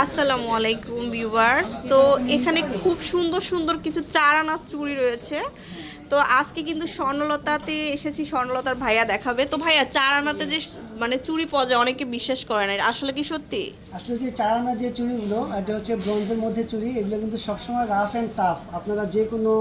আসসালামু আলাইকুম ভিউয়ার্স। তো এখানে খুব সুন্দর সুন্দর কিছু চার আনা চুড়ি রয়েছে। তো আজকে কিন্তু স্বর্ণলতাতে এসেছি, স্বর্ণলতার ভাইয়া দেখাবে। তো ভাইয়া চার আনাতে যে মানে চুড়ি পাওয়া যায় অনেকে বিশ্বাস করে না, আসলে কি সত্যি? আসলে যে চার আনা যে চুড়িগুলো এটা হচ্ছে ব্রোঞ্জের মধ্যে চুড়ি। এগুলো কিন্তু সবসময় রাফ অ্যান্ড টাফ। আপনারা যে কোনো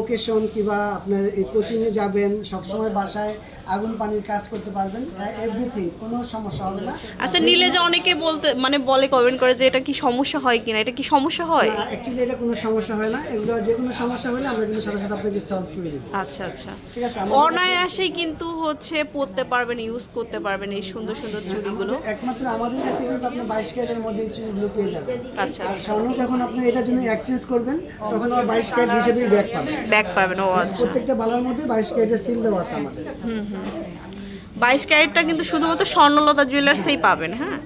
ওকেশন কিংবা আপনার এই কোচিংয়ে যাবেন, সবসময় বাসায় আগুন পানির কাজ করতে পারবেন, এভরিথিং, কোনো সমস্যা হবে না। আচ্ছা, নিলে যে অনেকে বলতে মানে বলে কমেন্ট করে যে এটা কি সমস্যা হয় কিনা, এটা কি সমস্যা হয়? না, অ্যাকচুয়ালি এটা কোনো সমস্যা হয় না। এগুলো যে কোনো সমস্যা হলে আমরা কিন্তু সাথে সাথে আপনাকে সলভ করে দেবো। আচ্ছা আচ্ছা, ঠিক আছে। অনায়াসেই কিন্তু হচ্ছে পরতে পারবেন, ইউজ করতে পারবেন এই সুন্দর সুন্দর চুড়িগুলো। একমাত্র আমাদের কাছে কিন্তু আপনি 22 ক্যারেটের মধ্যে এই চুড়িগুলো পেয়ে যাবেন। আচ্ছা আর আচ্ছা, স্বর্ণ যখন আপনি এটার জন্য এক্সচেঞ্জ করবেন তখন আবার 22 ক্যারেট হিসেবেই ব্যাক পাবেন। ব্যাগ পাবেন। ও আচ্ছা, প্রত্যেকটা বালার মধ্যে 22 ক্যারেটের সিল দেওয়া আছে আমাদের। 22 ক্যারেটটা কিন্তু শুধুমাত্র স্বর্ণলতা জুয়েলার্সেই পাবেন। হ্যাঁ,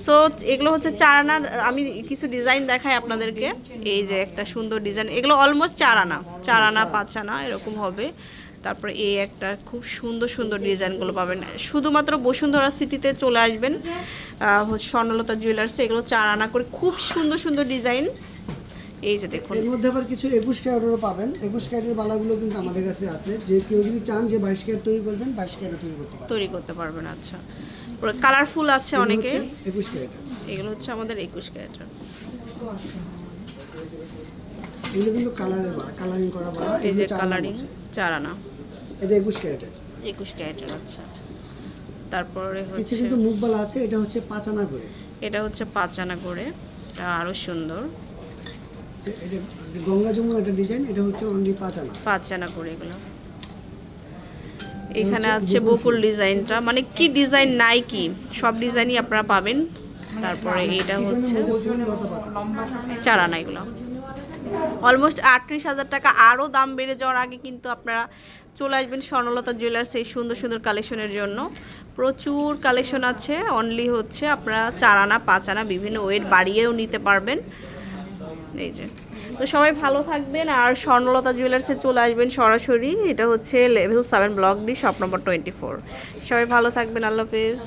সো এগুলো হচ্ছে চার আনার। আমি কিছু ডিজাইন দেখাই আপনাদেরকে। এই যে একটা সুন্দর ডিজাইন, এগুলো অলমোস্ট চার আনা, 5 আনা এরকম হবে। তারপরে এই একটা খুব সুন্দর সুন্দর ডিজাইনগুলো পাবেন শুধুমাত্র বসুন্ধরা সিটিতে চলে আসবেন, হচ্ছে স্বর্ণলতা জুয়েলার্সে। এগুলো চার আনা করে খুব সুন্দর সুন্দর ডিজাইন। এই যে দেখুন, এর মধ্যে আবার কিছু 21 ক্যারেটেরও পাবেন। 21 ক্যারেটের বালাগুলো কিন্তু আমাদের কাছে আছে। যে কেউ যদি চান যে 22 ক্যারেট তৈরি করবেন, 22 ক্যারেট তৈরি করতে পারবেন। তৈরি করতে পারবেন। আচ্ছা, পুরো কালারফুল আছে অনেকে। 21 ক্যারেট, এগুলো হচ্ছে আমাদের 21 ক্যারেটের। এগুলো কিন্তু কালারের বালা, কালারিং করা বালা। এই যে এগুলো চার আনার কালারিং মধ্যে। চার আনা, এটা 21 ক্যারেটের। 21 ক্যারেটের। আচ্ছা, তারপরে কিছু হচ্ছে কিন্তু মুখ বালা আছে, এটা হচ্ছে 5 আনা করে। এটা হচ্ছে 5 আনা করে, এটা আরো সুন্দর। এটা গঙ্গা যমুনা একটা ডিজাইন, এটা হচ্ছে অনলি 5 আনা। 5 আনা করে এগুলো। এখানে আছে বকুল ডিজাইনটা, মানে কি ডিজাইন নাই কি, সব ডিজাইনই আপনারা পাবেন। তারপরে এটা হচ্ছে চার আনা। এগুলো অলমোস্ট 38,000 টাকা। আরও দাম বেড়ে যাওয়ার আগে কিন্তু আপনারা চলে আসবেন স্বর্ণলতা জুয়েলার্স এই সুন্দর সুন্দর কালেকশনের জন্য। প্রচুর কালেকশন আছে। অনলি হচ্ছে আপনারা 4 আনা 5 আনা বিভিন্ন ওয়েট বাড়িয়েও নিতে পারবেন। এই যে, তো সবাই ভালো থাকবেন আর স্বর্ণলতা জুয়েলার্সে চলে আসবেন সরাসরি। এটা হচ্ছে level 7 block D, shop number 24। সবাই ভালো থাকবেন, আল্লাহ হাফেজ।